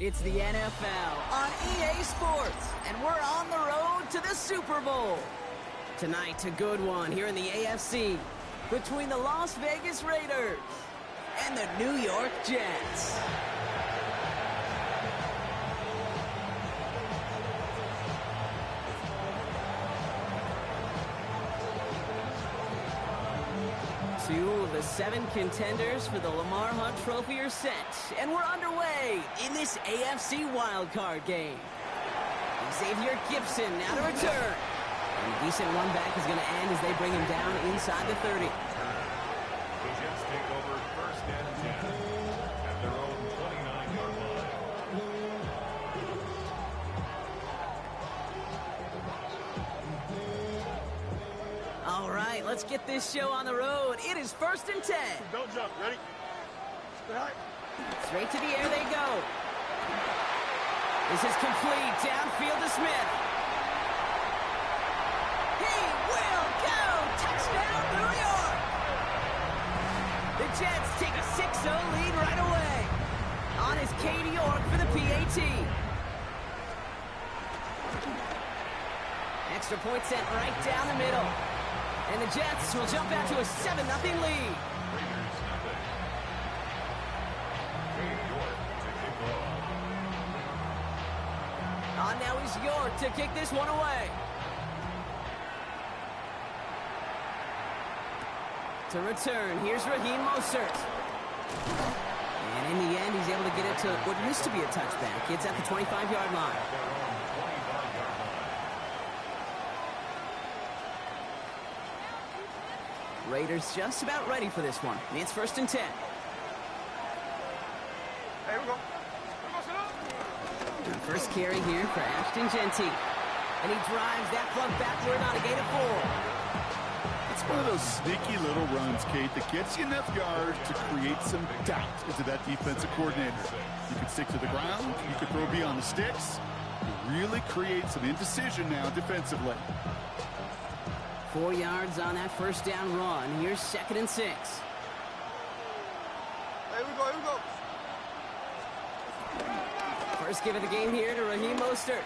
It's the NFL on EA Sports, and we're on the road to the Super Bowl. Tonight, a good one here in the AFC between the Las Vegas Raiders and the New York Jets. Two of the 7 contenders for the Lamar Hunt Trophy are set, and we're underway in this AFC wildcard game. Xavier Gibson now to return. And a decent run back is going to end as they bring him down inside the 30. The Jets take over first and 10 at their own 29-yard line. All right, let's get this show on the road. It is first and 10. Don't jump. Ready? Straight to the air they go. This is complete. Downfield to Smith. He will go. Touchdown, New York. The Jets take a 6-0 lead right away. On is Katie York for the PAT. Extra point sent right down the middle. And the Jets will jump out to a 7-0 lead. On now is York to kick this one away. To return, here's Raheem Mostert. And in the end, he's able to get it to what used to be a touchback. It's at the 25-yard line. Raiders just about ready for this one. It's first and 10. Hey, we go. First carry here for Ashton Genty. And he drives that plug backward on a gain of 4. It's one of those sneaky little runs, Kate, that gets you enough yards to create some doubt into that defensive coordinator. You can stick to the ground. You can throw beyond the sticks. You really create some indecision now defensively. 4 yards on that first down run. Here's second and 6. Hey, we go. First give of the game here to Raheem Mostert.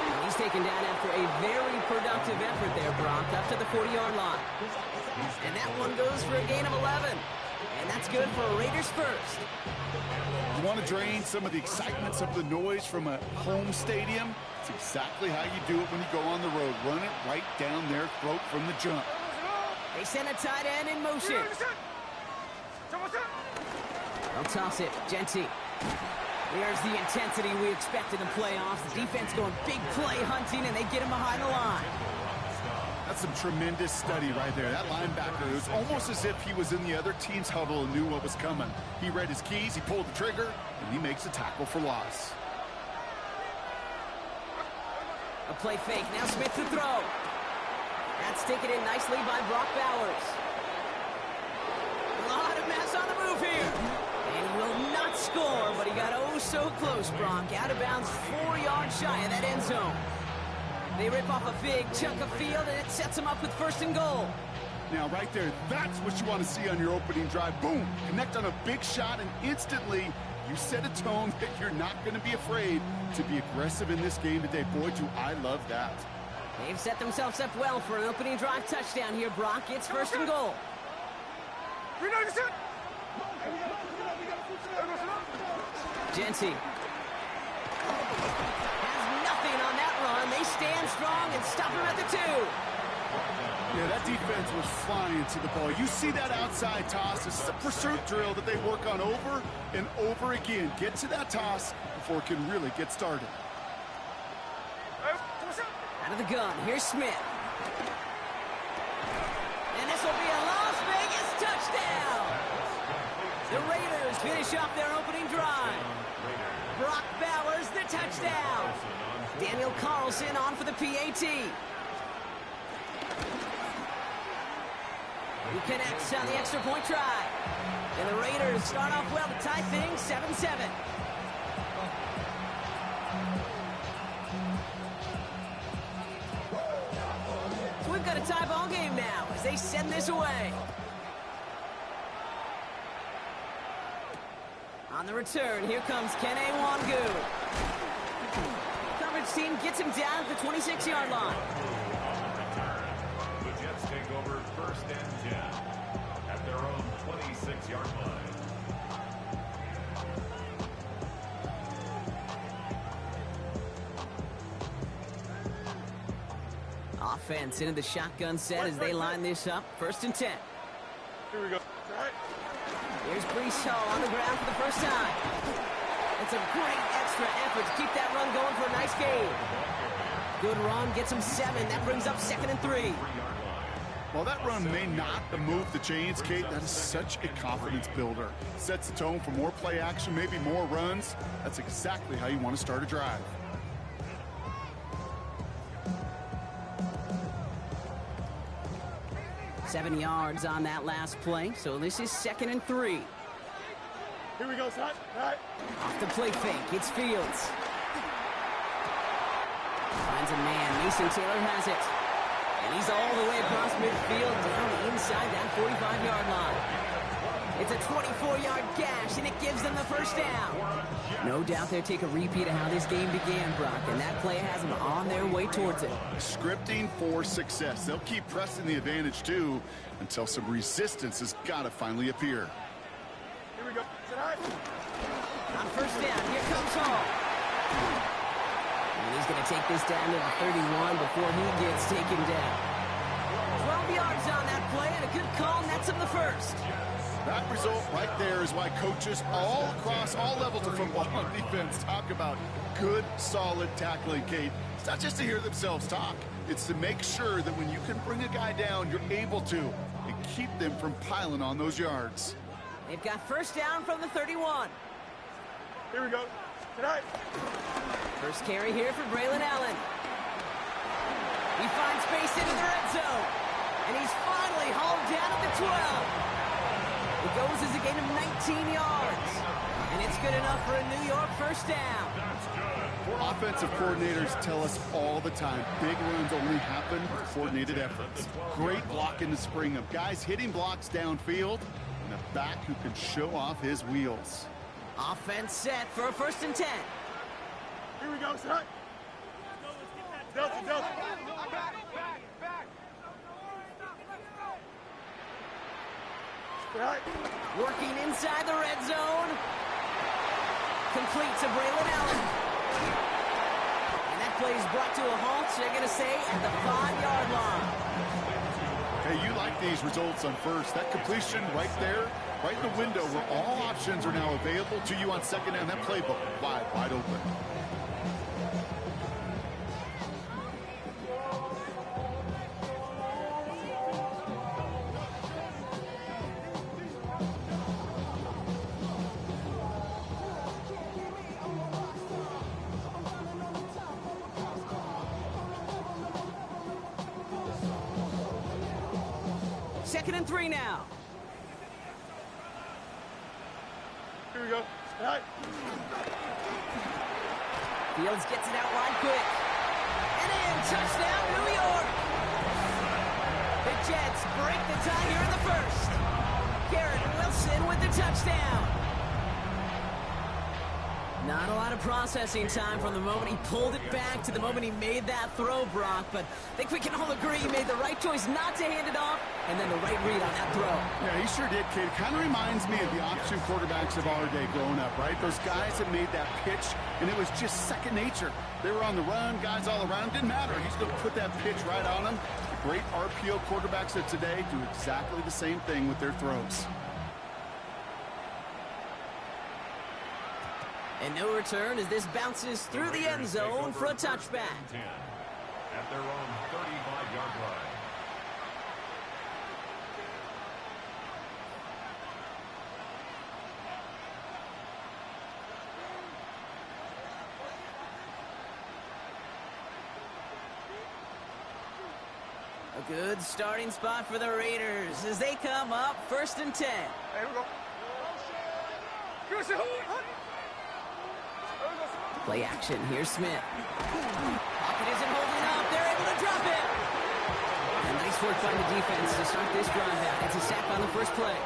And he's taken down after a very productive effort there, Brock, up to the 40-yard line. And that one goes for a gain of 11. And that's good for a Raiders first. You want to drain some of the excitement, some of the noise from a home stadium? It's exactly how you do it when you go on the road. Run it right down their throat from the jump. They send a tight end in motion. They'll toss it. Genty. There's the intensity we expect in the playoffs. The defense going big play hunting, and they get him behind the line. That's some tremendous study right there. That linebacker, it was almost as if he was in the other team's huddle and knew what was coming. He read his keys, he pulled the trigger, and he makes a tackle for loss. A play fake. Now Smith to throw. That's taken in nicely by Brock Bowers. A lot of mass on the move here. And he will not score, but he got oh so close, Brock. Out of bounds 4 yards shy of that end zone. They rip off a big chunk of field, and it sets them up with first and goal. Now, right there, that's what you want to see on your opening drive. Boom! Connect on a big shot, and instantly you set a tone that you're not going to be afraid to be aggressive in this game today. Boy, do I love that. They've set themselves up well for an opening drive touchdown here, Brock. It's first and goal. Genty has nothing on that run. They stand strong and stop him at the 2. Yeah, that defense was flying to the ball. You see that outside toss. This is a pursuit drill that they work on over and over again. Get to that toss before it can really get started. Out of the gun, here's Smith. And this will be a Las Vegas touchdown. The Raiders finish off their opening drive. Brock Bowers, the touchdown. Daniel Carlson on for the PAT. He connects on the extra point try. And the Raiders start off well to tie things 7-7. So we've got a tie ball game now as they send this away. On the return, here comes Kene Wangu. Coverage team gets him down at the 26-yard line. The Jets take over first and 10 at their own 26-yard line. Offense into the shotgun set as they line this up. First and 10. Here we go. Here's Brees Hall on the ground for the first time. It's a great extra effort to keep that run going for a nice gain. Good run, gets him 7. That brings up 2nd and 3. While that run may not move the chains, Kate, that is such a confidence builder. Sets the tone for more play action, maybe more runs. That's exactly how you want to start a drive. Seven yards on that last play, so this is 2nd and 3. Here we go, son. All right. Off the play fake, it's Fields. Finds a man, Mason Taylor has it. And he's all the way across midfield down inside that 45-yard line. It's a 24-yard gash, and it gives them the first down. No doubt they'll take a repeat of how this game began, Brock, and that play has them on their way towards it. Scripting for success. They'll keep pressing the advantage, too, until some resistance has got to finally appear. Here we go. Tonight. On first down, here comes Hall. And he's going to take this down to the 31 before he gets taken down. 12 yards on that play, and a good call nets him the first. That result right there is why coaches all across all levels of football on defense talk about good, solid tackling, Kate. It's not just to hear themselves talk. It's to make sure that when you can bring a guy down, you're able to, and keep them from piling on those yards. They've got first down from the 31. Here we go. Tonight. First carry here for Braylon Allen. He finds space into the red zone. And he's finally hauled down at the 12. It goes as a gain of 19 yards. And it's good enough for a New York first down. Offensive coordinators tell us all the time, big runs only happen with coordinated efforts. Great block in the spring of guys hitting blocks downfield and a back who can show off his wheels. Offense set for a first and 10. Here we go, son. Delta, Delta. Right. Working inside the red zone. Complete to Braylon Allen. And that play is brought to a halt, they're going to say, at the 5-yard line. Hey, you like these results on first. That completion right there, right in the window where all options are now available to you on second down. That playbook wide open. Second and 3 now. Here we go. Right. Fields gets it out wide quick. And in, touchdown, New York. The Jets break the tie here in the first. Garrett Wilson with the touchdown. Not a lot of processing time from the moment he pulled it back to the moment he made that throw, Brock. But I think we can all agree he made the right choice not to hand it off, and then the right read on that throw. Yeah, he sure did, Kate. It kind of reminds me of the option quarterbacks of our day growing up, right? Those guys that made that pitch, and it was just second nature. They were on the run, guys all around. Didn't matter. He's going to put that pitch right on them. The great RPO quarterbacks of today do exactly the same thing with their throws. And no return as this bounces through the end zone for a touchback. At their own 35-yard line. A good starting spot for the Raiders as they come up first and 10. Here we go. Play action. Here's Smith. Pocket isn't holding up. They're able to drop it. And nice work by the defense to start this drive out. It's a sack on the first play.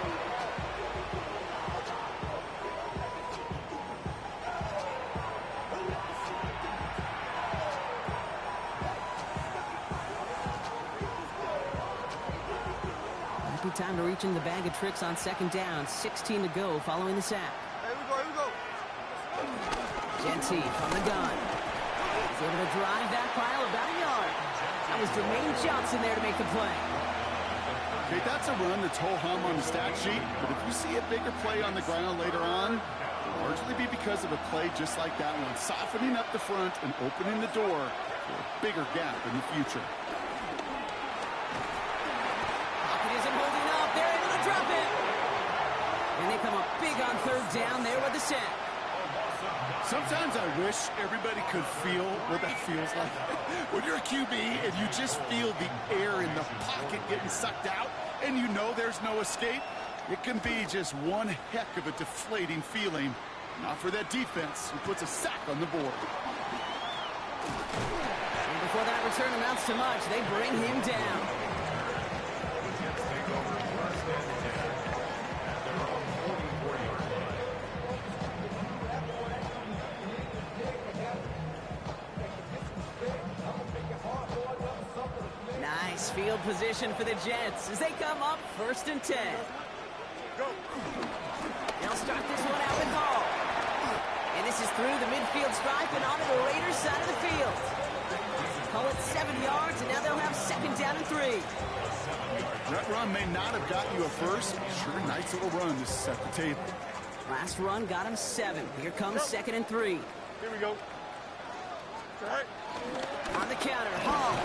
Might be time to reach in the bag of tricks on second down. 16 to go following the sack. Here we go, here we go. Genty from the gun. He's able to drive that pile about a yard. That was Jermaine Johnson there to make the play. Okay, that's a run that's ho-hum on the stat sheet, but if you see a bigger play on the ground later on, it'll largely be because of a play just like that one, softening up the front and opening the door for a bigger gap in the future. Pocket isn't holding up. They're able to drop it. And they come up big on third down there with the sack. Sometimes I wish everybody could feel what that feels like. When you're a QB and you just feel the air in the pocket getting sucked out and you know there's no escape, it can be just one heck of a deflating feeling. Not for that defense, who puts a sack on the board. And before that return amounts to much, they bring him down. Nice field position for the Jets as they come up 1st and 10. Go. They'll start this one out with Hall. And this is through the midfield stripe and onto the Raiders side of the field. Call it 7 yards, and now they'll have second down and 3. That run may not have got you a first, but sure nice little run to set the table. Last run got him 7. Here comes 2nd and 3. Here we go. Right. On the counter, Hall.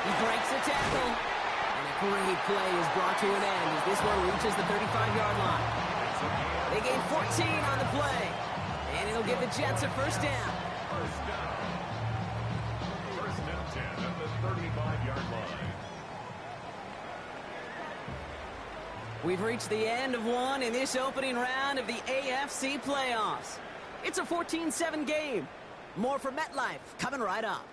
He breaks the tackle. And a great play is brought to an end as this one reaches the 35-yard line. They gain 14 on the play. And it'll give the Jets a first down. First down. First and 10 at the 35-yard line. We've reached the end of one in this opening round of the AFC playoffs. It's a 14-7 game. More from MetLife coming right up.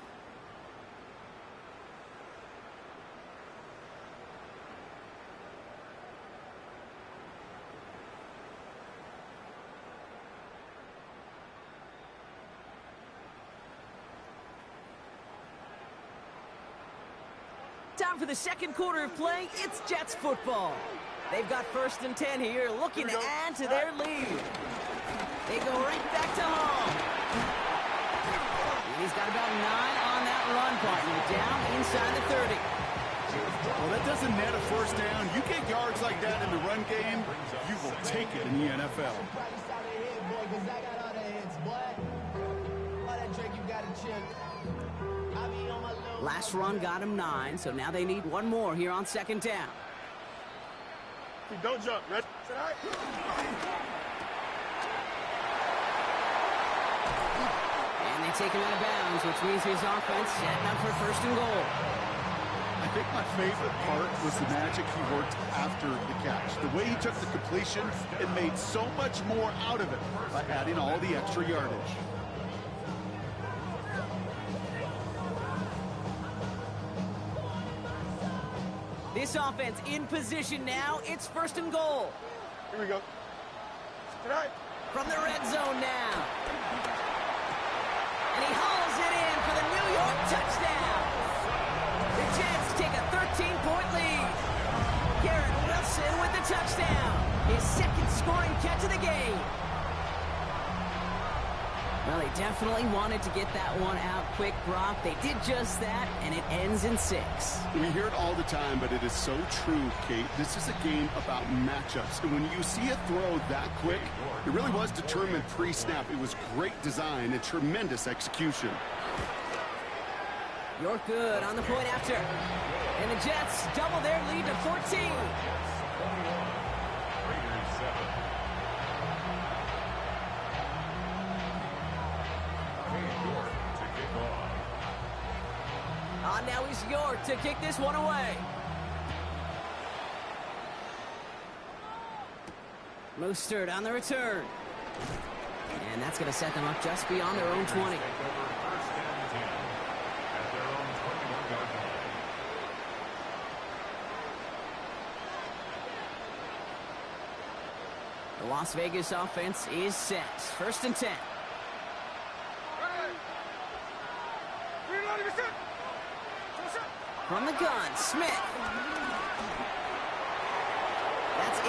Time for the second quarter of play. It's Jets football. They've got 1st and 10 here, looking to add to their lead. They go right back to Hall. And he's got about 9 on that run, partner, down inside the 30. Well, that doesn't net a first down. You get yards like that in the run game, you will take it in the NFL. Last run got him 9, so now they need one more here on second down. Don't jump. Ready? Sit high. And they take him out of bounds, which means his offense setting up for 1st and goal. I think my favorite part was the magic he worked after the catch. The way he took the completion and made so much more out of it by adding all the extra yardage. This offense in position now. It's 1st and goal. Here we go. Tonight. From the red zone now. And he hauls it in for the New York touchdown. The Jets take a 13-point lead. Garrett Wilson with the touchdown. His 2nd scoring catch of the game. Well, they definitely wanted to get that one out quick, Brock. They did just that, and it ends in 6. We hear it all the time, but it is so true, Kate. This is a game about matchups. And when you see a throw that quick, it really was determined pre-snap. It was great design and tremendous execution. You're good on the point after. And the Jets double their lead to 14. Raiders 7. Now he's York to kick this one away. Mostert on the return. And that's going to set them up just beyond their own 20. The Las Vegas offense is set. 1st and 10. From the gun, Smith.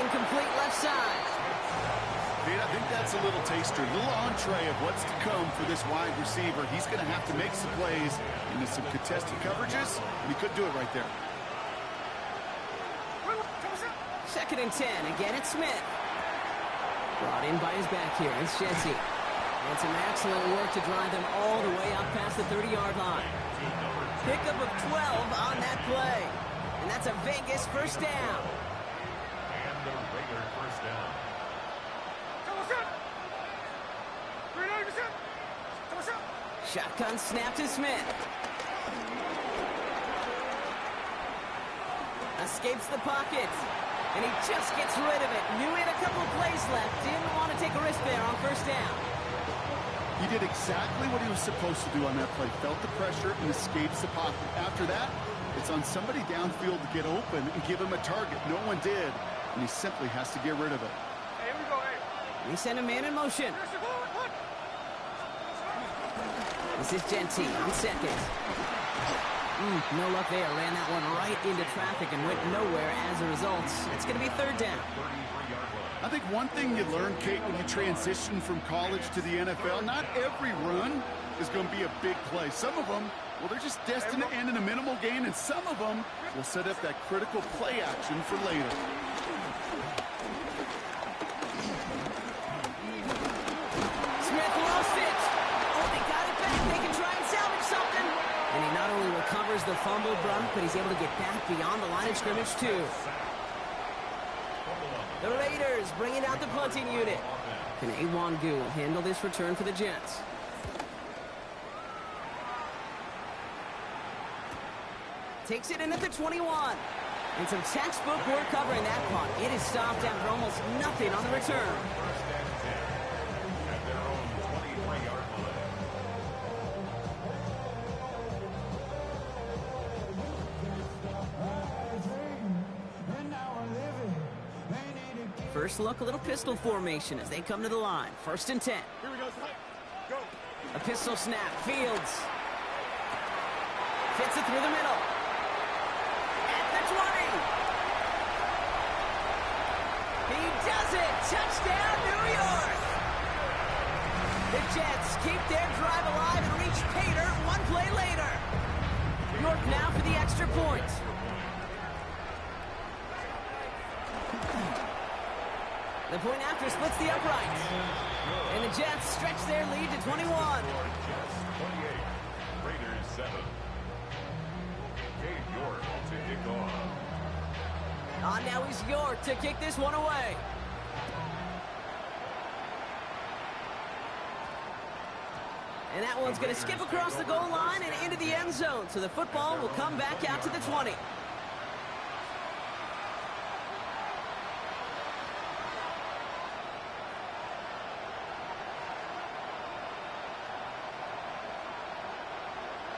incomplete left side. Pete, I think that's a little taster, a little entree of what's to come for this wide receiver. He's going to have to make some plays into some contested coverages, and he couldn't do it right there. 2nd and 10. Again, it's Smith. Brought in by his back here. It's Jesse. And some excellent work to drive them all the way out past the 30-yard line. Pickup of 12 on that play. And that's a Vegas first down. And the Raiders first down. Shotgun snap to Smith. Escapes the pocket. And he just gets rid of it. Knew he had a couple of plays left. Didn't want to take a risk there on first down. He did exactly what he was supposed to do on that play. Felt the pressure and escapes the pocket. After that, it's on somebody downfield to get open and give him a target. No one did, and he simply has to get rid of it. Hey, here we go, hey. We send a man in motion. This is Genty on second. No luck there. Ran that one right into traffic and went nowhere as a result. It's going to be 3rd down. I think one thing you learn, Kate, when you transition from college to the NFL, not every run is going to be a big play. Some of them, well, they're just destined to end in a minimal gain, and some of them will set up that critical play action for later. Smith lost it. Oh, they got it back. They can try and salvage something. And he not only recovers the fumble brunt, but he's able to get back beyond the line of scrimmage, too. The Raiders bringing out the punting unit. Can Awangu handle this return for the Jets? Takes it in at the 21. And some textbook work covering that punt. It is stopped after almost nothing on the return. At their own 23-yard line. First look, a little pistol formation as they come to the line. 1st and 10. Here we go, go. A pistol snap. Fields. Fits it through the middle. At the 20. He does it. Touchdown, New York. The Jets keep their drive alive and reach Pater one play later. York now for the extra point. The point after splits the uprights. And the Jets stretch their lead to 21. Jets 28, Raiders 7. Dave York to kick off. Now is York to kick this one away. And that one's going to skip across the goal line and into the end zone. So the football will come back out to the 20.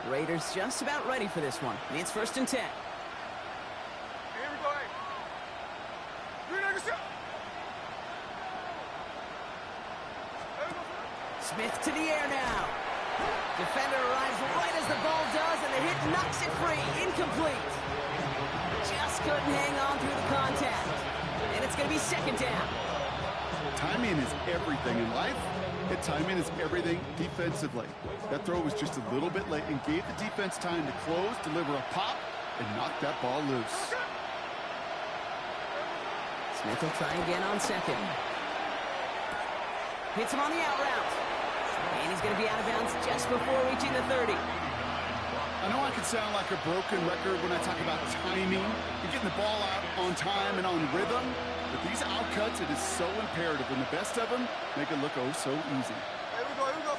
Raiders just about ready for this one. It's 1st and 10. Here we go, hey. Smith to the air now. Defender arrives right as the ball does, and the hit knocks it free. Incomplete. Just couldn't hang on through the contact. And it's going to be 2nd down. Timing is everything in life, and timing is everything defensively. That throw was just a little bit late and gave the defense time to close, deliver a pop, and knock that ball loose. Smith will try again on 2nd. Hits him on the out route. And he's going to be out of bounds just before reaching the 30. I know I can sound like a broken record when I talk about timing and getting the ball out on time and on rhythm, but these out cuts, it is so imperative, and the best of them make it look oh so easy. Here we go, here we go.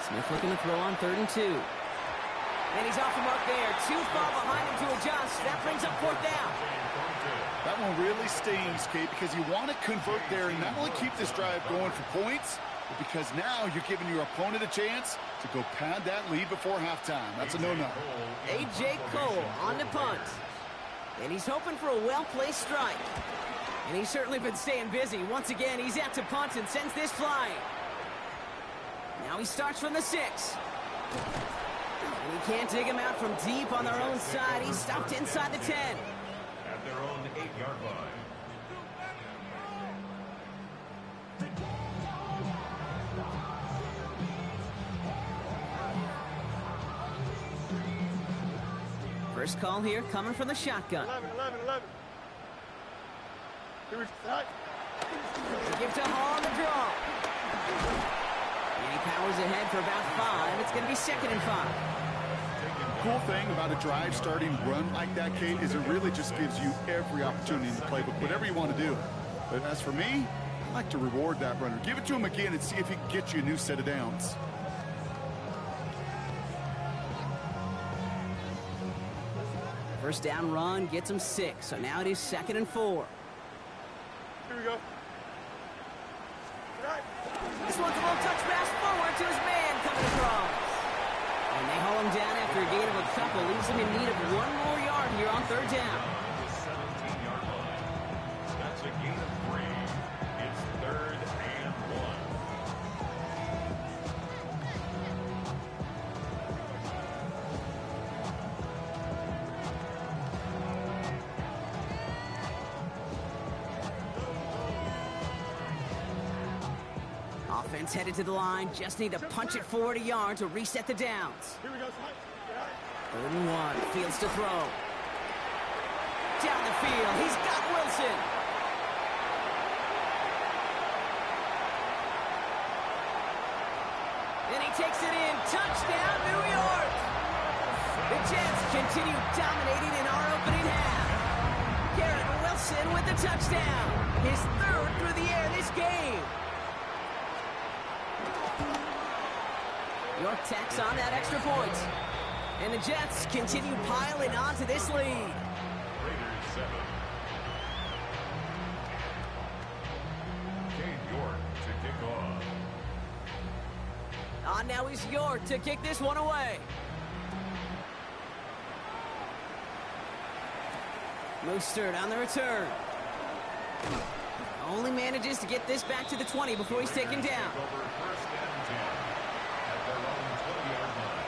Smith looking to throw on 3rd and 2. And he's off the mark there. Too far behind him to adjust. That brings up 4th down. That one really stings, Kate, because you want to convert there and not only keep this drive going for points, but because now you're giving your opponent a chance to go pad that lead before halftime. That's a no-no. A.J. Cole on the punt. And he's hoping for a well-placed strike. And he's certainly been staying busy. Once again, he's out to punt and sends this flying. Now he starts from the 6. And he can't dig him out from deep on their own side. He's stopped inside the 10. At their own 8-yard line. First call here coming from the shotgun. 11. Here we go. Give to Hall on the draw. And he powers ahead for about 5. It's going to be 2nd and 5. Cool thing about a drive starting run like that, Kate, is it really just gives you every opportunity in the playbook, whatever you want to do. But as for me, I like to reward that runner. Give it to him again and see if he can get you a new set of downs. First down run gets him 6. So now it is 2nd and 4. Here we go. This one's a little touch pass forward to his man coming across. And they haul him down after a gain of a couple. Leaves him in need of 1 more yard here on 3rd down. The 17-yard line. That's a gain of 3. It's 3rd and 1. Offense headed to the line. Just need to punch it forward a yard to reset the downs. Here we go. 3rd and 1. Fields to throw. Down the field. He's got Wilson. And he takes it in. Touchdown, New York. The Jets continue dominating in our opening half. Garrett Wilson with the touchdown. His 3rd through the air this game. York tacks on that extra point. And the Jets continue piling onto this lead. Raiders 7. Cade York to kick off. On now is York to kick this one away. Mostert on the return. Only manages to get this back to the 20 before he's taken down. Over 1st and 10 at their own 20-yard line.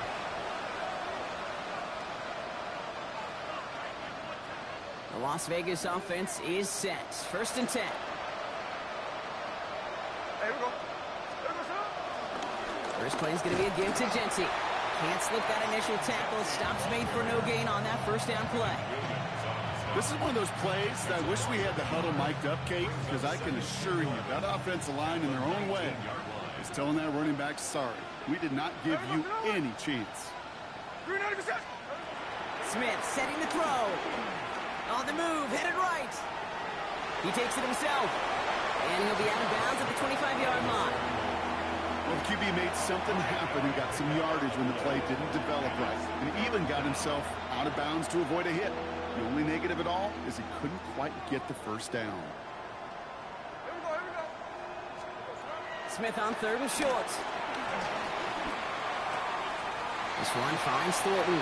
The Las Vegas offense is set. 1st and 10. Hey, here we go. First play is going to be a give to Jency. Can't slip that initial tackle. Stops made for no gain on that 1st down play. This is one of those plays that I wish we had the huddle mic'd up, Kate, because I can assure you that offensive line in their own way is telling that running back, sorry, we did not give you any chance. 90%. Smith setting the throw. On the move, headed right. He takes it himself. And he'll be out of bounds at the 25-yard line. Well, the QB made something happen and got some yardage when the play didn't develop right. And even got himself out of bounds to avoid a hit. The only negative at all is he couldn't quite get the 1st down. Here we go. Smith on 3rd and short. This one finds Thornton.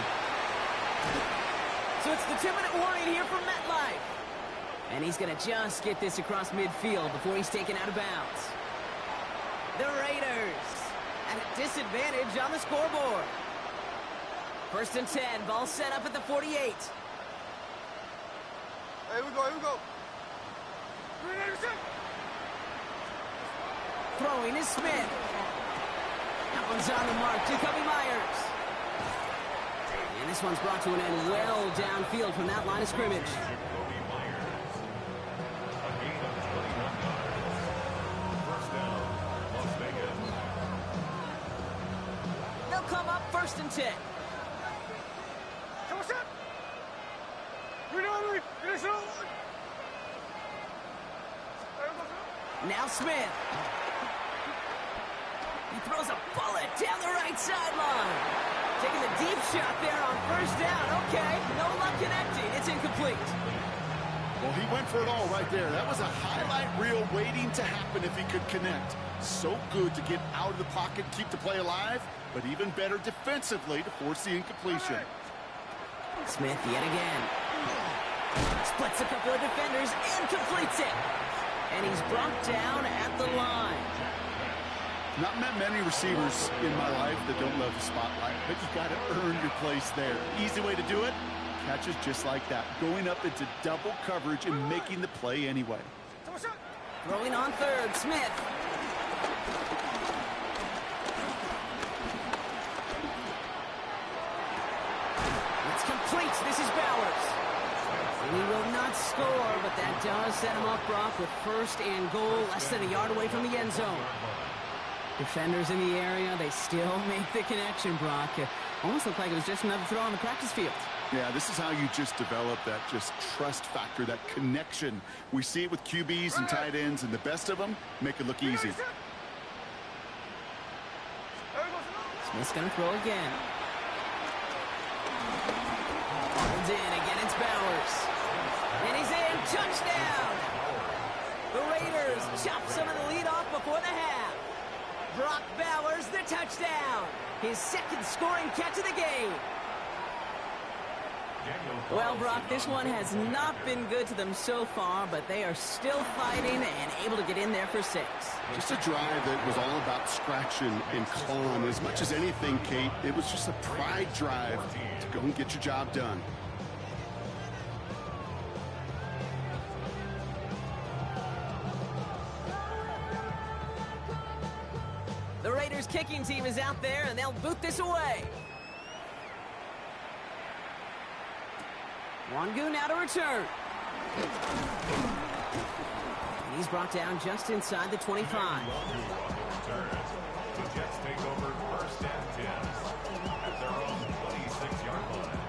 So it's the 2-minute warning here from MetLife. And he's going to just get this across midfield before he's taken out of bounds. The Raiders at a disadvantage on the scoreboard. 1st and 10. Ball set up at the 48. Here we go. 90%. Throwing is Smith. That one's on the mark. Jacoby Myers. And this one's brought to an end well downfield from that line of scrimmage. Jacoby Myers. A gain of 21 yards. 1st down, Las Vegas. They'll come up 1st and 10. Come on, set. Finish it all. Now Smith. He throws a bullet down the right sideline. Taking the deep shot there on 1st down. Okay, no luck connecting. It's incomplete. Well, he went for it all right there. That was a highlight reel waiting to happen if he could connect. So good to get out of the pocket, keep the play alive, but even better defensively to force the incompletion. Smith yet again. Splits a couple of defenders and completes it. And he's brought down at the line. Not met many receivers in my life that don't love the spotlight, but you got to earn your place there. Easy way to do it, catches just like that. Going up into double coverage and making the play anyway. Throwing on 3rd, Smith. It's complete. completes. This is Bowers. And he will not score, but that does set him up, Brock, with first and goal, less than a yard away from the end zone. Defenders in the area, they still make the connection, Brock. It almost looked like it was just another throw on the practice field. Yeah, this is how you just develop that just trust factor, that connection. We see it with QBs and tight ends, and the best of them make it look easy. Smith's going to throw again. Holds in. Again, it's Bowers. And he's in. Touchdown! The Raiders chop some of the lead off before the half. Brock Bowers, the touchdown. His second scoring catch of the game. Well, Brock, this one has not been good to them so far, but they are still fighting and able to get in there for 6. Just a drive that was all about scratching and clawing. As much as anything, Kate, it was just a pride drive to go and get your job done. The Raiders kicking team is out there, and they'll boot this away. Wangu now to return. And he's brought down just inside the 25. The Jets take over first and 10 at their own 26-yard line.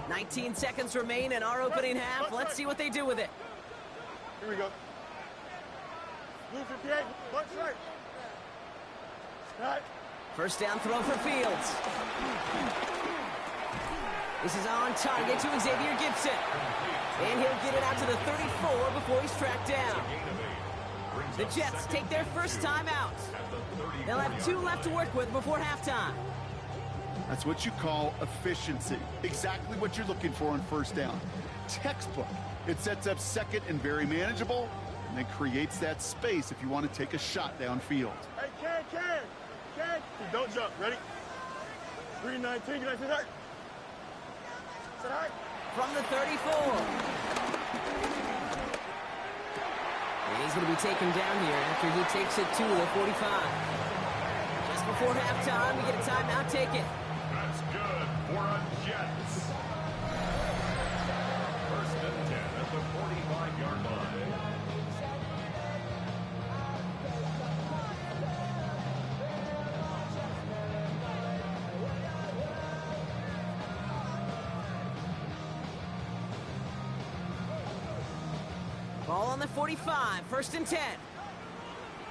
$19 seconds remain in our opening half. Let's see what they do with it. Here we go. Move for PA. Punch right. Right. First down throw for Fields. This is on target to Xavier Gibson. And he'll get it out to the 34 before he's tracked down. The Jets take their first time out. They'll have 2 left to work with before halftime. That's what you call efficiency. Exactly what you're looking for on first down. Textbook. It sets up second and very manageable, and then creates that space if you want to take a shot downfield. Hey, Ken. Don't jump. Ready? 319. Can I say that? Say hi. From the 34. And he's going to be taken down here after he takes it to the 45. Just before halftime, we get a timeout taken. That's good for a Jets. First and 10 at the 45-yard line. Ball on the 45, first and 10.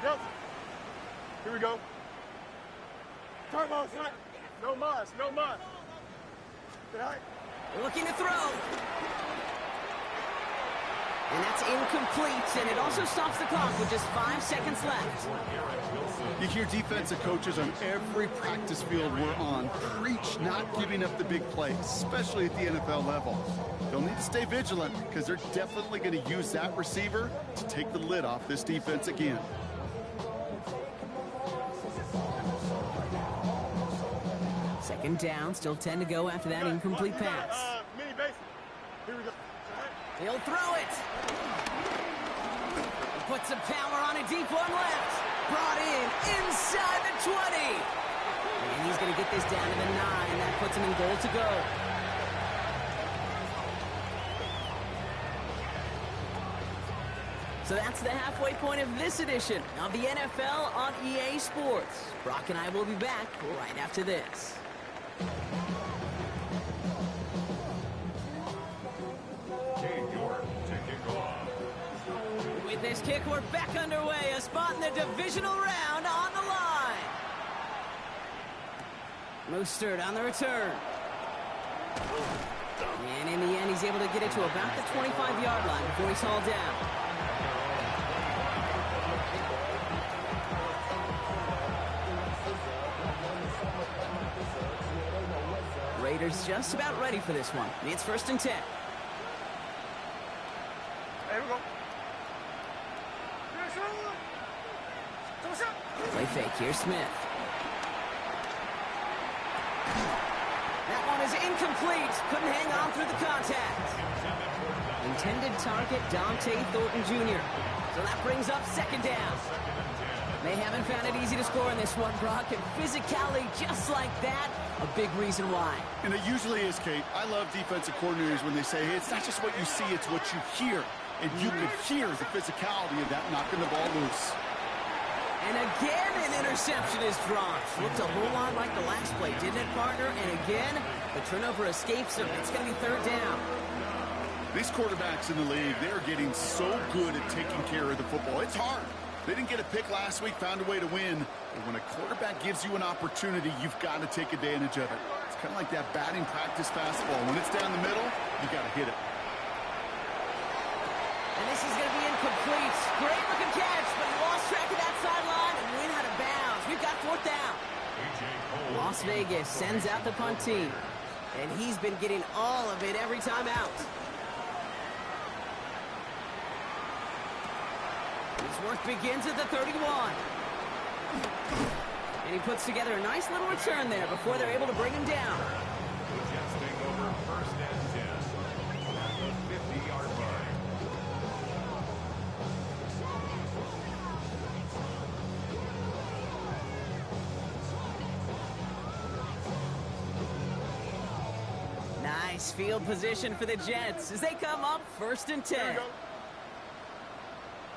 Yep. Here we go. Turbo, son. No muss. Say hi. Looking to throw. And that's incomplete, and it also stops the clock with just 5 seconds left. You hear defensive coaches on every practice field we're on preach not giving up the big plays, especially at the NFL level. They'll need to stay vigilant because they're definitely going to use that receiver to take the lid off this defense again. Second down, still 10 to go after that incomplete pass. Mini base. Here we go. He'll throw it. Put some power on a deep one left. Brought in inside the 20. And he's going to get this down to the 9. That puts him in goal to go. So that's the halfway point of this edition of the NFL on EA Sports. Brock and I will be back right after this. With this kick, we're back underway. A spot in the divisional round on the line. Mostert on the return. And in the end, he's able to get it to about the 25-yard line before he's hauled down. Raiders just about ready for this one. It's first and 10. Here we go. Play fake here, Smith. That one is incomplete. Couldn't hang on through the contact. Intended target, Dante Thornton Jr. So that brings up second down. They haven't found it easy to score in this one, Brock, and physicality just like that, a big reason why. And it usually is, Kate. I love defensive coordinators when they say, hey, it's not just what you see, it's what you hear. And you can hear the physicality of that knocking the ball loose. And again, an interception is dropped. Looked a whole lot like the last play, didn't it, partner? And again, the turnover escapes him. It's going to be third down. These quarterbacks in the league, they're getting so good at taking care of the football. It's hard. They didn't get a pick last week, found a way to win. But when a quarterback gives you an opportunity, you've got to take advantage of it. It's kind of like that batting practice fastball. When it's down the middle, you got to hit it. And this is going to be incomplete. Great looking catch, but he lost track of that sideline and went out of bounds. We've got fourth down. Las Vegas sends out the punt team. And he's been getting all of it every time out. His work begins at the 31. And he puts together a nice little return there before they're able to bring him down. The Jets take over first and 10 at the 50-yard line. Nice field position for the Jets as they come up first and 10. Here we go.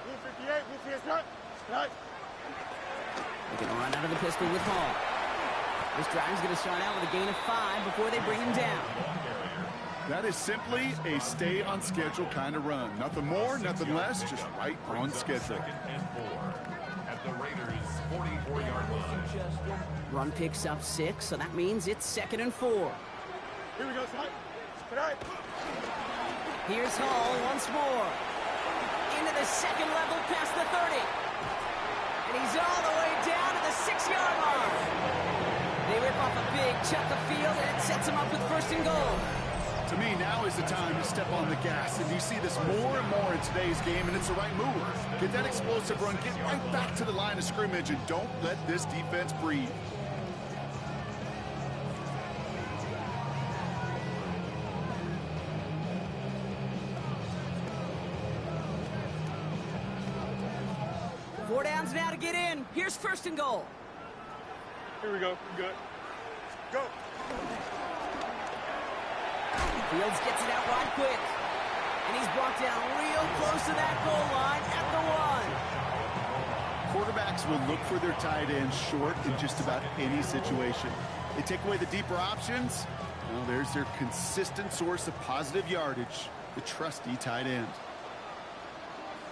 Blue 58, blue 58, start. Start. They're going to run out of the pistol with Hall. This drive's going to start out with a gain of 5 before they bring him down. That is simply a stay on schedule kind of run. Nothing more, nothing less, just right on schedule. Second and 4 at the Raiders' 44-yard line. Run picks up 6, so that means it's second and 4. Here we go, start. Start. Here's Hall once more. Into the second level past the 30. And he's all the way down to the 6-yard mark. They rip off a big chunk of field, and it sets him up with first and goal. To me, now is the time to step on the gas. And you see this more and more in today's game, and it's the right move. Get that explosive run, get right back to the line of scrimmage, and don't let this defense breathe. Four downs now to get in. Here's first and goal. Here we go. Good. Go. Fields gets it out right quick. And he's brought down real close to that goal line at the 1. Quarterbacks will look for their tight end short in just about any situation. They take away the deeper options. Well, there's their consistent source of positive yardage, the trusty tight end.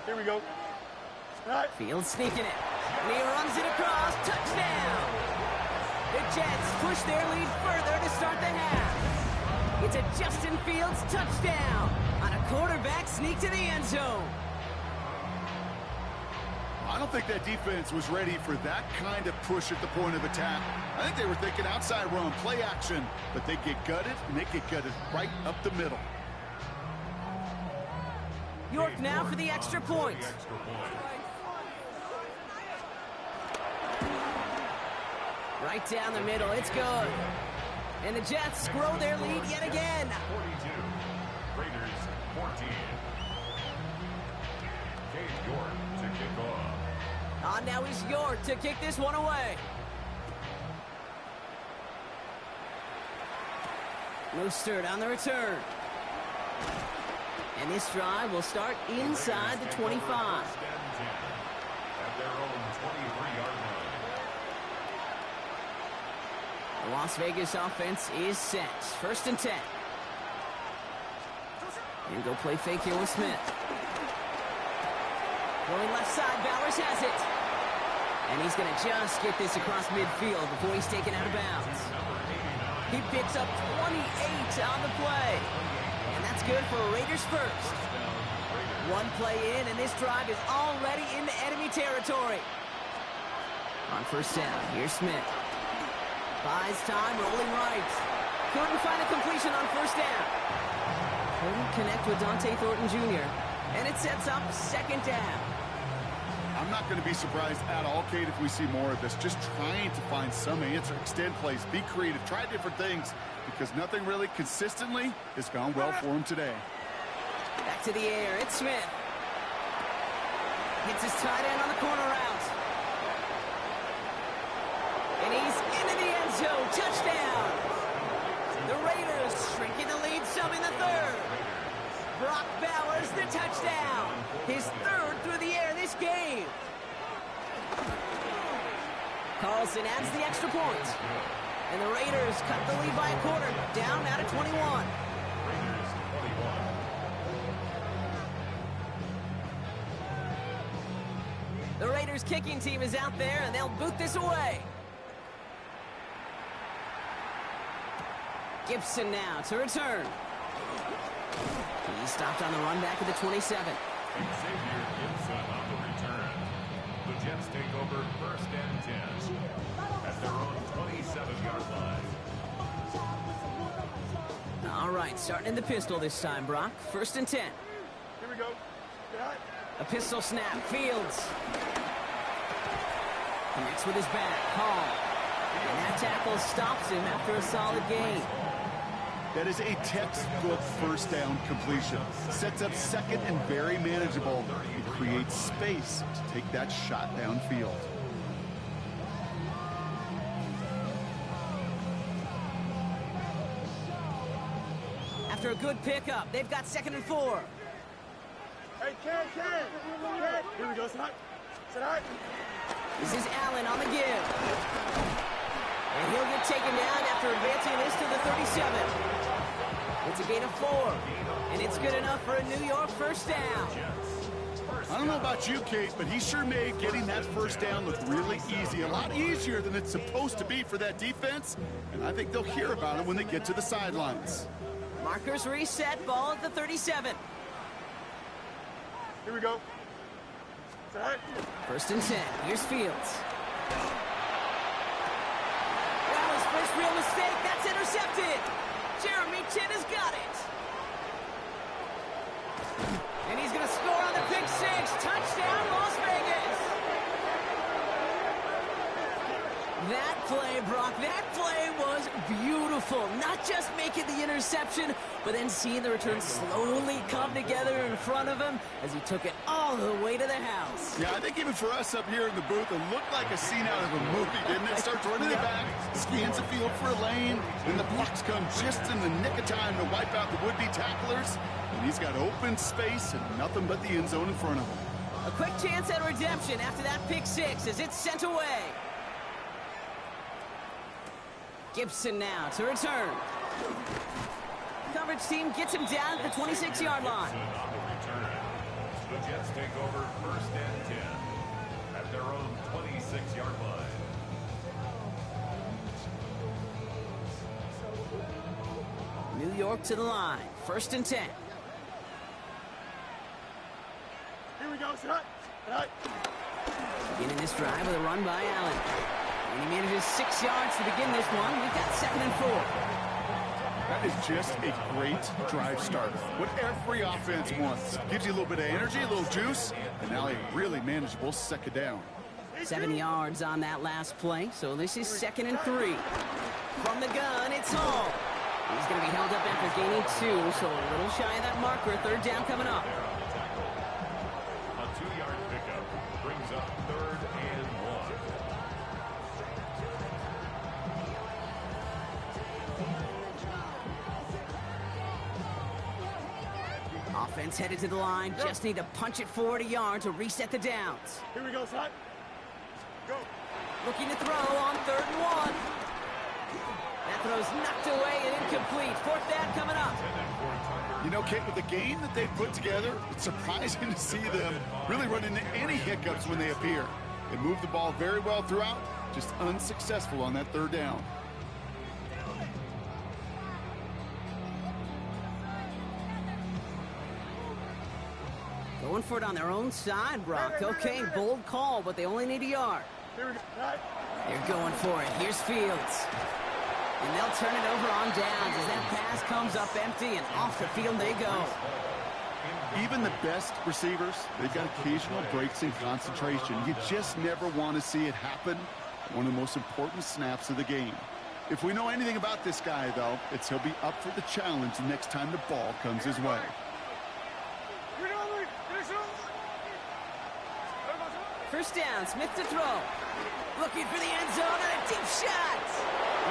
Here we go. Start. Fields sneaking it. And he runs it across. Touchdown! The Jets push their lead further to start the half. It's a Justin Fields touchdown on a quarterback sneak to the end zone. I don't think that defense was ready for that kind of push at the point of attack. I think they were thinking outside run, play action, but they get gutted, and they get gutted right up the middle. York now for the extra point. Right down the middle, it's good. And the Jets grow their lead yet again. 42. Raiders 14. Cade York to kick off. On now is York to kick this one away. Mostert on the return. And this drive will start inside the 25. At their own 23-yard line. The Las Vegas offense is set. First and 10. And go play fake here with Smith. Going left side, Bowers has it. And he's going to just get this across midfield before he's taken out of bounds. He picks up 28 on the play. And that's good for Raiders first. One play in, and this drive is already into enemy territory. On first down, here's Smith. Buys time, rolling right. Couldn't find a completion on first down. Couldn't connect with Dante Thornton Jr. And it sets up second down. I I'm not going to be surprised at all, Kate, if we see more of this. Just trying to find some answer, extend plays, be creative, try different things, because nothing really consistently has gone well for him today. Back to the air, it's Smith. Hits his tight end on the corner route. And he's into the end zone. Touchdown! The Raiders shrinking the lead some in the third. Brock Bowers the touchdown. His third through the air this game. Carlson adds the extra point. And the Raiders cut the lead by a quarter. Down out of 21. The Raiders kicking team is out there, and they'll boot this away. Gibson now to return. He stopped on the run back at the 27. Xavier Gibson on the return. The Jets take over 1st and 10 at their own 27-yard line. All right, starting in the pistol this time, Brock. 1st and 10. Here we go. Get hot. A pistol snap. Fields connects with his back. Hall. And that tackle stops him after a solid gain. That is a textbook 1st down completion. Sets up 2nd and very manageable. It creates space to take that shot downfield. After a good pickup, they've got 2nd and 4. Hey, Ken. Here we go. Sit hot. Sit hot. This is Allen on the give. And he'll get taken down after advancing this to the 37. It's a gain of 4. And it's good enough for a New York 1st down. I don't know about you, Kate, but he sure made getting that 1st down look really easy. A lot easier than it's supposed to be for that defense. And I think they'll hear about it when they get to the sidelines. Markers reset. Ball at the 37. Here we go. Sit hot. 1st and 10. Here's Fields. That was first real mistake. That's intercepted. Jeremy Chin has got it. And he's going to score on the pick 6. Touchdown, Las Vegas. That play, Brock, that play was beautiful. Not just making the interception, but then seeing the return slowly come together in front of him as he took it all the way to the house. Yeah, I think even for us up here in the booth, it looked like a scene out of a movie, didn't it? Starts running it back, scans the field for a lane, and the blocks come just in the nick of time to wipe out the would-be tacklers. And he's got open space and nothing but the end zone in front of him. A quick chance at redemption after that pick 6 as it's sent away. Gibson now to return. Coverage team gets him down at the 26-yard line. On the return. The Jets take over 1st and 10 at their own 26-yard line. New York to the line. 1st and 10. Here we go. Sit hot. Sit hot. Beginning this drive with a run by Allen. And he manages 6 yards to begin this one. We've got 2nd and 4. That is just a great drive starter. What every offense wants. Gives you a little bit of energy, a little juice, and now a really manageable 2nd down. 7 yards on that last play, so this is 2nd and 3. From the gun, it's Hall. He's going to be held up after gaining 2, so a little shy of that marker. 3rd down coming up. A 2-yard pickup brings up 3rd and 1. Offense headed to the line. Just need to punch it forward a yard to reset the downs. Here we go. Sit hot. Go. Looking to throw on 3rd and 1. That throw's knocked away and incomplete. 4th down coming up. You know, Kate, with the game that they've put together, it's surprising to see them really run into any hiccups when they appear. They move the ball very well throughout, just unsuccessful on that 3rd down. Going for it on their own side, Brock. Okay, bold call, but they only need a yard. Here we go. Hot. They're going for it. Here's Fields. And they'll turn it over on downs as that pass comes up empty and off the field they go. Even the best receivers, they've got occasional breaks in concentration. You just never want to see it happen. One of the most important snaps of the game. If we know anything about this guy, though, it's he'll be up for the challenge the next time the ball comes his way. First down, Smith to throw. Looking for the end zone and a deep shot.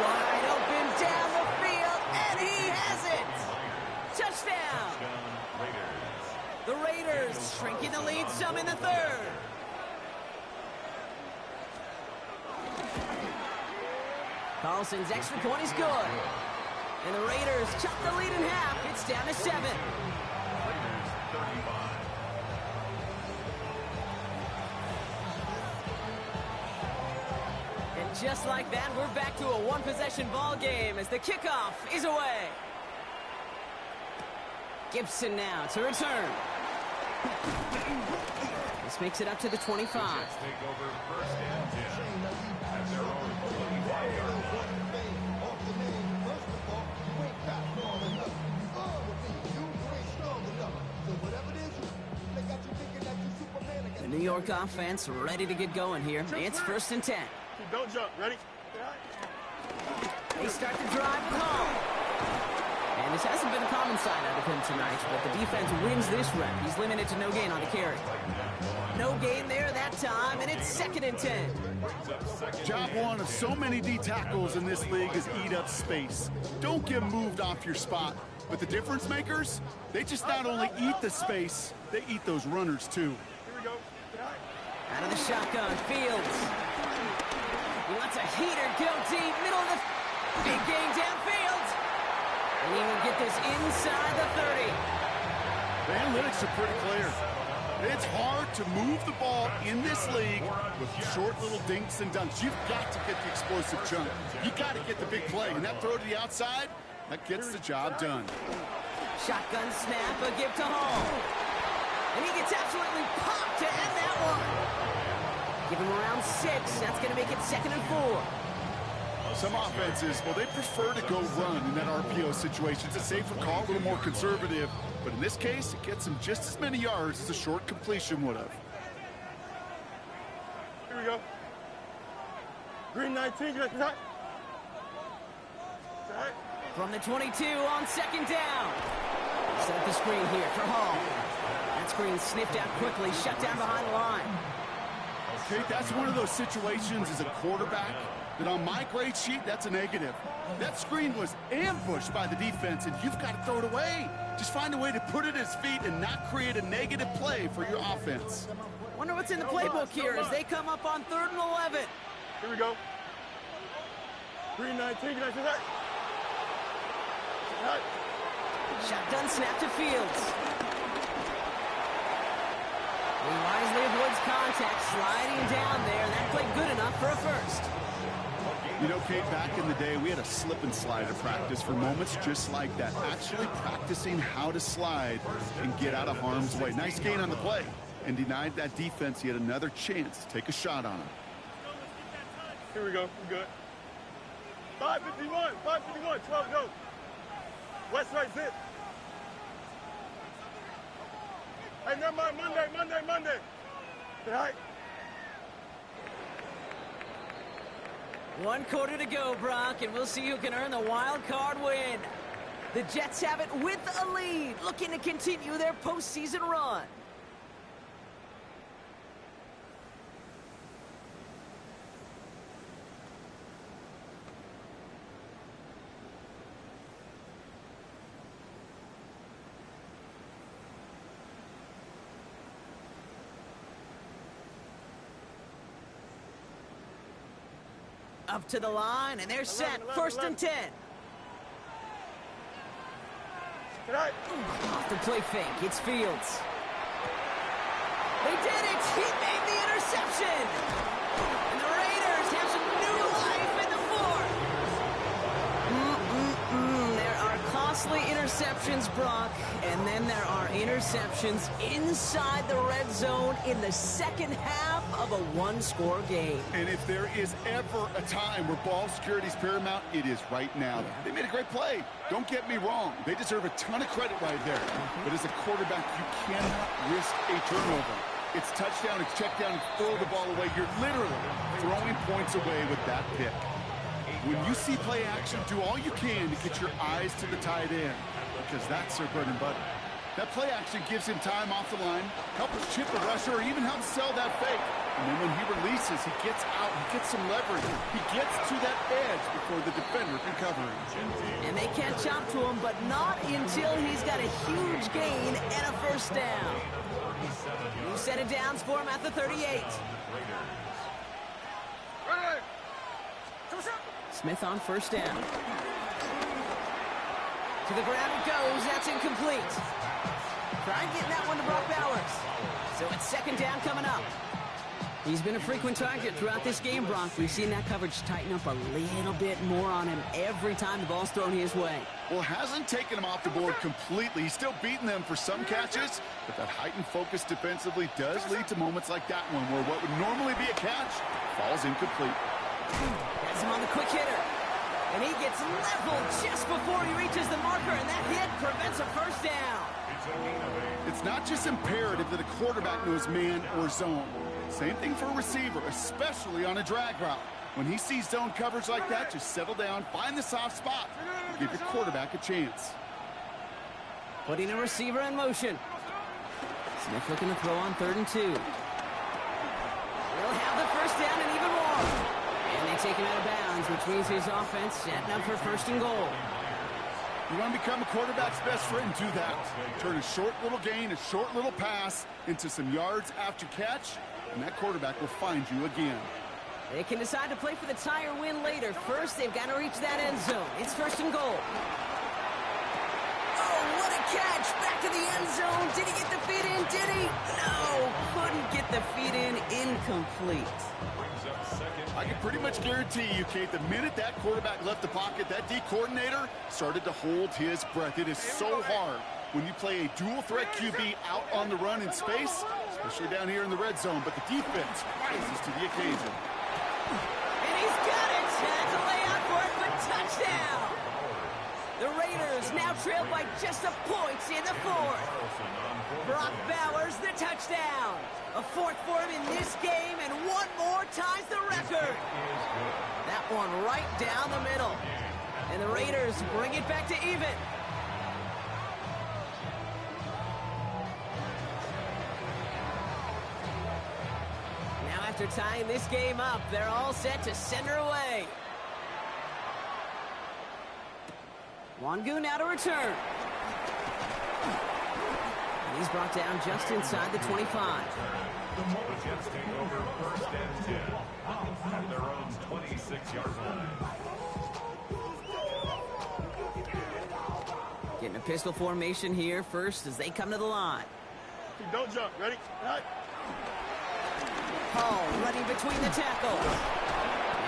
Wide open down the field, and he has it. Touchdown. The Raiders shrinking the lead some in the third. Carlson's extra point is good. And the Raiders chop the lead in half. It's down to 7. Raiders 35. And just like that, we're back to a one-possession ball game as the kickoff is away. Gibson now to return. This makes it up to the 25. Jets take over first and 10 at their own 25-yard line. The New York offense ready to get going here. It's first and 10. Don't jump. Ready? They start to drive with Hall. And this hasn't been a common side out of him tonight, but the defense wins this rep. He's limited to no gain on the carry. No gain there that time, and it's second and 10. Job one of so many D tackles in this league is eat up space. Don't get moved off your spot. But the difference makers, they just not only eat the space, they eat those runners too. Here we go. Out of the shotgun, Fields. He wants a heater, go deep, middle of the big game downfield. And he will get this inside the 30. The analytics are pretty clear. It's hard to move the ball in this league with short little dinks and dunks. You've got to get the explosive chunk. You got to get the big play. And that throw to the outside, that gets the job done. Shotgun snap, a give to Hall. And he gets absolutely popped to end that one. Give him around 6. That's going to make it second and 4. Some offenses, well, they prefer to go run in that RPO situation. It's a safer call, a little more conservative. But in this case, it gets him just as many yards as a short completion would have. Here we go. Green 19, get that. From the 22 on second down. Set up the screen here for Hall. That screen sniffed out quickly, shut down behind the line. Okay, that's one of those situations as a quarterback that on my grade sheet, that's a negative. That screen was ambushed by the defense, and you've got to throw it away. Just find a way to put it at his feet and not create a negative play for your offense. Wonder what's in the playbook here as they come up on 3rd and 11. Here we go. Green 19, get that. Shotgun snap to Fields. He wisely avoids contact, sliding down there. That played good enough for a first. You know, Kate, back in the day, we had a slip and slide at practice for moments just like that. Actually practicing how to slide and get out of harm's way. Nice gain on the play and denied that defense yet another chance to take a shot on him. Here we go. We're good. 551, 12, go. West right zip. Hey, never mind, Monday. All right. 1 quarter to go, Brock, and we'll see who can earn the wild card win. The Jets have it with a lead, looking to continue their postseason run. Up to the line, and they're set. 1st and 10. Off the play fake, it's Fields. They did it! He made the interception! And the Raiders have some new life in the 4th. There are costly interceptions, Brock, and then there are interceptions inside the red zone in the second half. of a one-score game. And if there is ever a time where ball security is paramount, it is right now. They made a great play. Don't get me wrong. They deserve a ton of credit right there. But as a quarterback, you cannot risk a turnover. It's touchdown, it's check down, throw the ball away. You're literally throwing points away with that pick. When you see play action, do all you can to get your eyes to the tight end, because that's their bread and butter. That play action gives him time off the line, helps chip a rusher, or even helps sell that fake. And then when he releases, he gets out, he gets some leverage. He gets to that edge before the defender can cover him. And they can't chop to him, but not until he's got a huge gain and a first down. New set of downs for him at the 38. Smith on first down. To the ground it goes. That's incomplete. Trying getting that one to Brock Bowers. So it's second down coming up. He's been a frequent target throughout this game, Brock. We've seen that coverage tighten up a little bit more on him every time the ball's thrown his way. Well, it hasn't taken him off the board completely. He's still beating them for some catches, but that heightened focus defensively does lead to moments like that one where what would normally be a catch falls incomplete. Has him on the quick hitter. And he gets leveled just before he reaches the marker, and that hit prevents a first down. It's not just imperative that a quarterback knows man or zone. Same thing for a receiver, especially on a drag route. When he sees zone coverage like that, just settle down, find the soft spot, and give your quarterback a chance. Putting a receiver in motion. Smith looking to throw on 3rd and 2. He'll have the first down and even more. And they take him out of bounds, which means his offense setting up for 1st and goal. You want to become a quarterback's best friend, do that. Turn a short little gain, a short little pass into some yards after catch, and that quarterback will find you again. They can decide to play for the tie or win later. First, they've got to reach that end zone. It's 1st and goal. Oh, what a catch! Back to the end zone. Did he get the feet in? Did he? No, couldn't get the feet in. Incomplete. I can pretty much guarantee you, Kate, the minute that quarterback left the pocket, that D coordinator started to hold his breath. It is so hard when you play a dual-threat QB out on the run in space, especially down here in the red zone, but the defense rises to the occasion. And he's got it! That's a layout for it, but touchdown! The Raiders now trail by just a point in the 4th. Brock Bowers, the touchdown. A 4th for him in this game, and one more ties the record. That one right down the middle. And the Raiders bring it back to even. Now after tying this game up, they're all set to send her away. Wangu now to return. And he's brought down just inside the 25. The Jets take over 1st and 10 at their own 26-yard line. Getting a pistol formation here first as they come to the line. Don't jump. Ready? Right. Hall running between the tackles.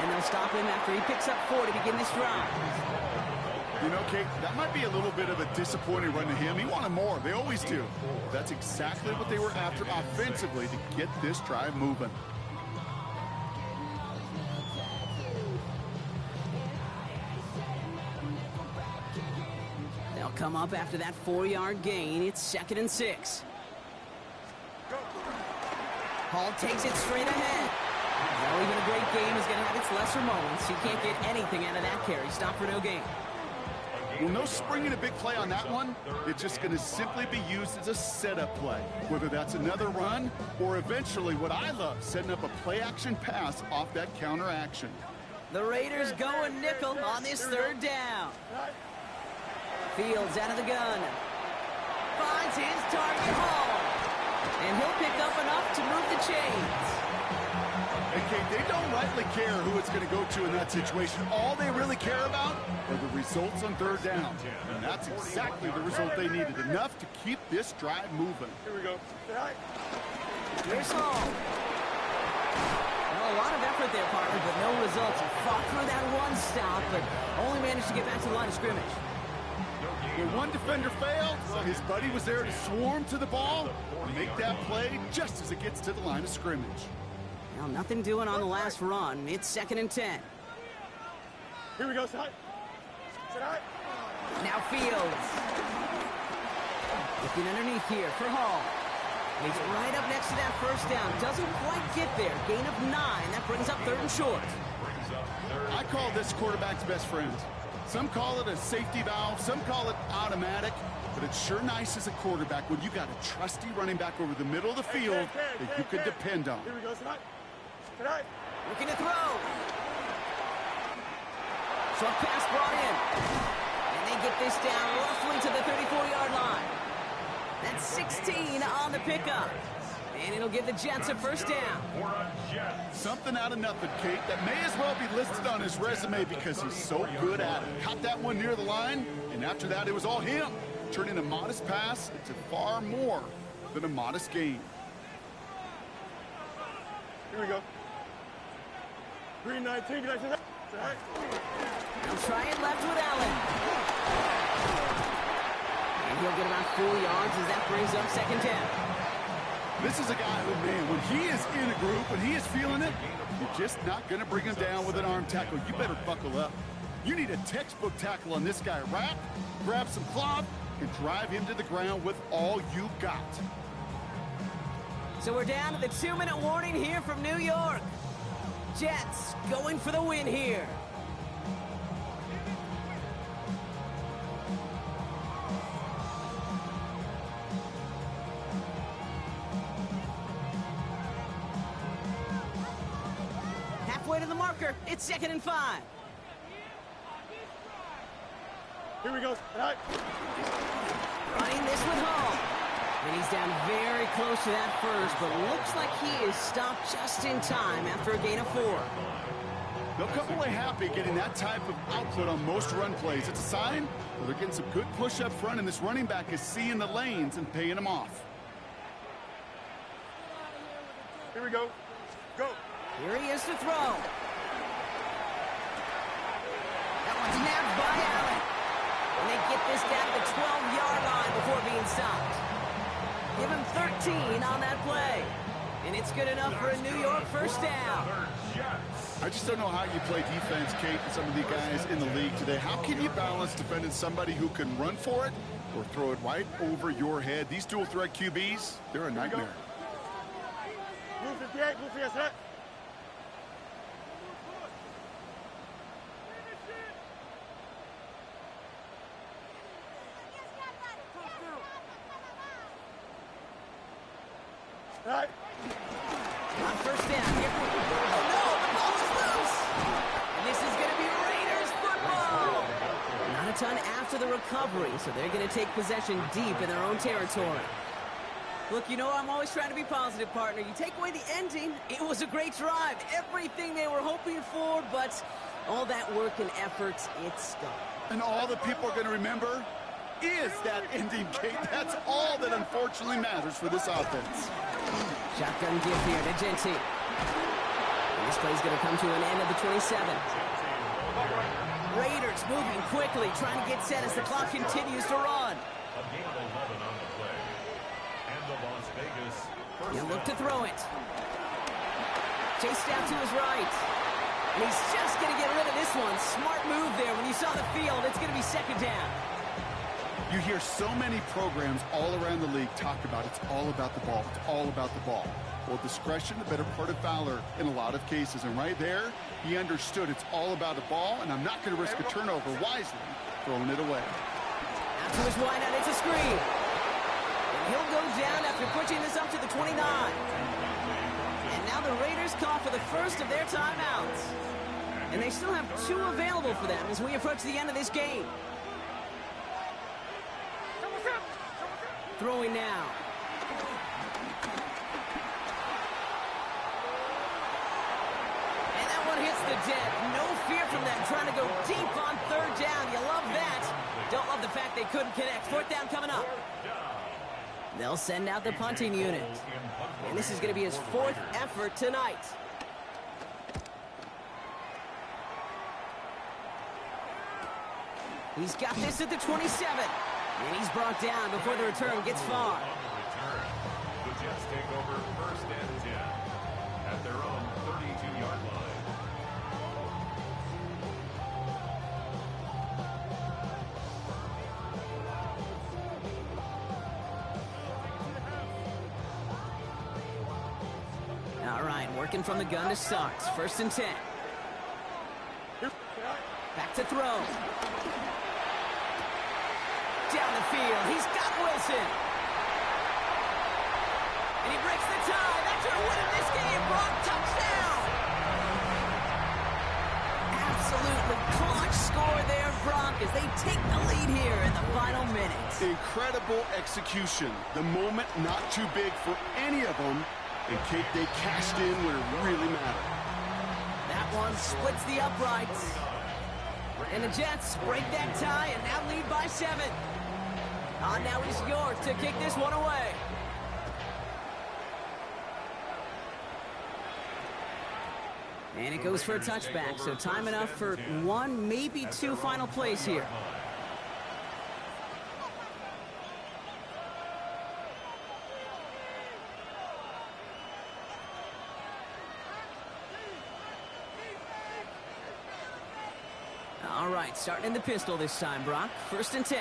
And they'll stop him after he picks up 4 to begin this drive. You know, Kate, that might be a little bit of a disappointing run to him. He wanted more. They always do. That's exactly what they were after offensively to get this drive moving. They'll come up after that 4-yard gain. It's 2nd and 6. Hall takes it straight ahead. Now even a great game is going to have its lesser moments. He can't get anything out of that carry. Stop for no gain. Well, no springing a big play on that one. It's just going to simply be used as a setup play, whether that's another run or eventually what I love, setting up a play-action pass off that counter action. The Raiders going nickel on this 3rd down. Fields out of the gun. Finds his target, Hall. And he'll pick up enough to move the chains. Okay, they don't rightly care who it's going to go to in that situation. All they really care about are the results on 3rd down. And that's exactly the result they needed. Enough to keep this drive moving. Here we go. Here's Hall. Well, a lot of effort there, partner, but no results. He fought through that one stop, but only managed to get back to the line of scrimmage. When one defender failed, his buddy was there to swarm to the ball and make that play just as it gets to the line of scrimmage. Well, nothing doing on the last run. It's 2nd and 10. Here we go, Side. Side. Now Fields. Looking underneath here for Hall. He's right up next to that first down. Doesn't quite get there. Gain of 9. That brings up 3rd and short. I call this quarterback's best friend. Some call it a safety valve. Some call it automatic. But it's sure nice as a quarterback when you got a trusty running back over the middle of the field that you can depend on. Here we go, Side. Side. Looking to throw. Short pass brought in. And they get this down roughly to the 34-yard line. That's 16 on the pickup. And it'll give the Jets a first down. Something out of nothing, Kate, that may as well be listed on his resume because he's so good at it. Caught that one near the line, and after that, it was all him. Turning a modest pass into far more than a modest gain. Here we go. 319, can I say that? Side. They'll try it left with Allen. And he'll get about 4 yards as that brings up 2nd down. This is a guy who, man, when he is in a group, when he is feeling it, you're just not going to bring him down with an arm tackle. You better buckle up. You need a textbook tackle on this guy. Wrap, grab some cloth, and drive him to the ground with all you got. So we're down to the 2-minute warning here from New York. Jets going for the win here. Halfway to the marker. It's 2nd and 5. Here we go. Side. Running this with Hall. And he's down very close to that first, but looks like he is stopped just in time after a gain of 4. They'll come away happy getting that type of output on most run plays. It's a sign that they're getting some good push up front, and this running back is seeing the lanes and paying them off. Here we go. Go. Here he is to throw. That one's nabbed by Allen. And they get this down to the 12-yard line before being stopped. Give him 13 on that play. And it's good enough for a New York first down. I just don't know how you play defense, Kate, and some of the guys in the league today. How can you balance defending somebody who can run for it or throw it right over your head? These dual threat QBs, they're a nightmare. Blue 58, blue 58, Side. Side. On first down. Here. Oh, no! The ball is loose! And this is going to be Raiders football! Not a ton after the recovery, so they're going to take possession deep in their own territory. Look, you know I'm always trying to be positive, partner. You take away the ending, it was a great drive. Everything they were hoping for, but all that work and effort, it's gone. And all that people are going to remember is that ending, Kate. That's all that unfortunately matters for this offense. Shotgun give here to Genty. And this play's going to come to an end of the 27. Raiders moving quickly, trying to get set as the clock continues to run. A gain of 11 on the play. And the Las Vegas He'll look to throw it. Chased out to his right. And he's just going to get rid of this one. Smart move there. When you saw the field, it's going to be 2nd down. You hear so many programs all around the league talk about it's all about the ball. It's all about the ball. Well, discretion, the better part of valor in a lot of cases. And right there, he understood it's all about the ball, and I'm not going to risk a turnover wisely, throwing it away. Out to his wideout, it's a screen. And he'll go down after pushing this up to the 29. And now the Raiders call for the first of their timeouts. And they still have 2 available for them as we approach the end of this game. Throwing now. And that one hits the deck. No fear from them trying to go deep on 3rd down. You love that. Don't love the fact they couldn't connect. 4th down coming up. They'll send out the punting unit. And this is going to be his 4th effort tonight. He's got this at the 27. And he's brought down before the return gets far. The Jets take over 1st and 10 at their own Second from the gun to start. 1st and 10. Back to throw. Down the field. He's got Wilson. And he breaks the tie. That's going to win in this game. Brock, touchdown. Absolutely clutch score there, Brock, as they take the lead here in the final minutes. Incredible execution. The moment not too big for any of them. And Kate, they cashed in when it really mattered. That one splits the uprights. And the Jets break that tie and now lead by 7. Now it's York to kick this one away. And it goes for a touchback, so time enough for 1, maybe 2 final plays here. All right, starting in the pistol this time, Brock. 1st and 10.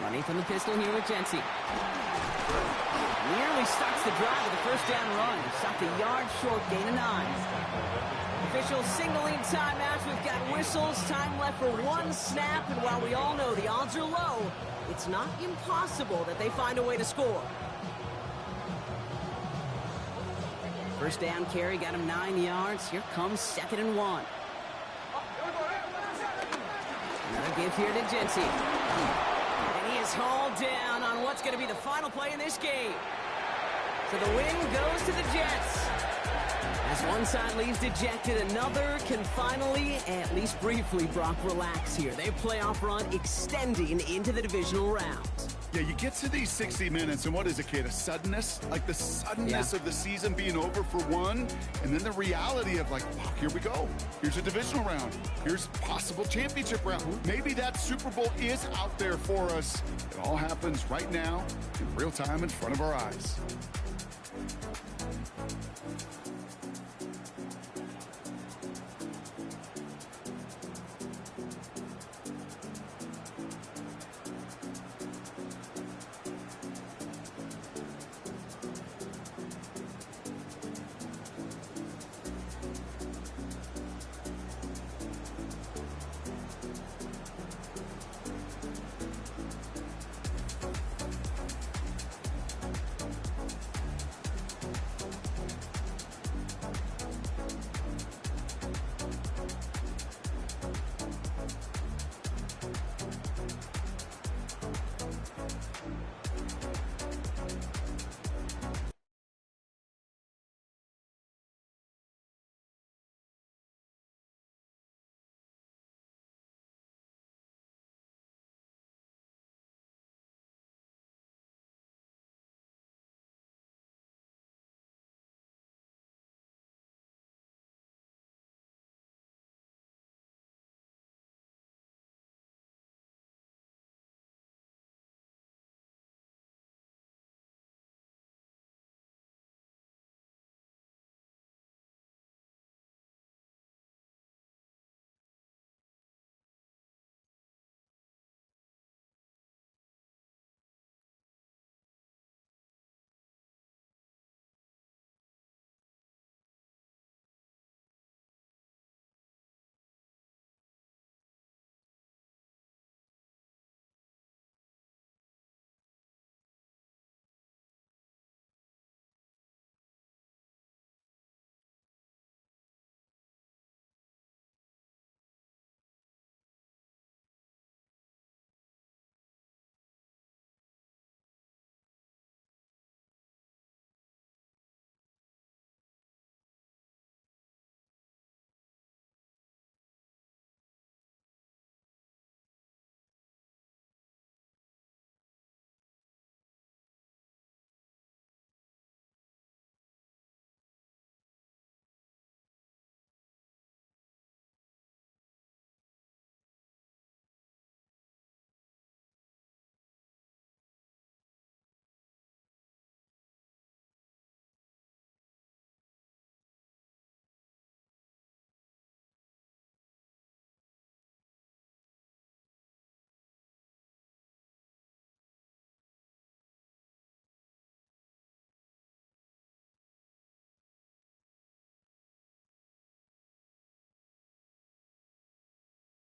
Running from the pistol here with Jency. Nearly starts the drive with a 1st down run. Stopped a yard short, gain of 9. Officials signaling timeouts. We've got whistles. Time left for 1 snap. And while we all know the odds are low, it's not impossible that they find a way to score. 1st down carry, got him 9 yards. Here comes 2nd and 1. Another give here to Jency. And he is hauled down on what's going to be the final play in this game. So the win goes to the Jets. As one side leaves dejected, another can finally, at least briefly, Brock, relax here. Their playoff run extending into the divisional round. Yeah, you get to these 60 minutes, and what is it, Kate? A suddenness? Like the suddenness of the season being over for one, and then the reality of like, wow, here we go. Here's a divisional round. Here's possible championship round. Maybe that Super Bowl is out there for us. It all happens right now in real time in front of our eyes.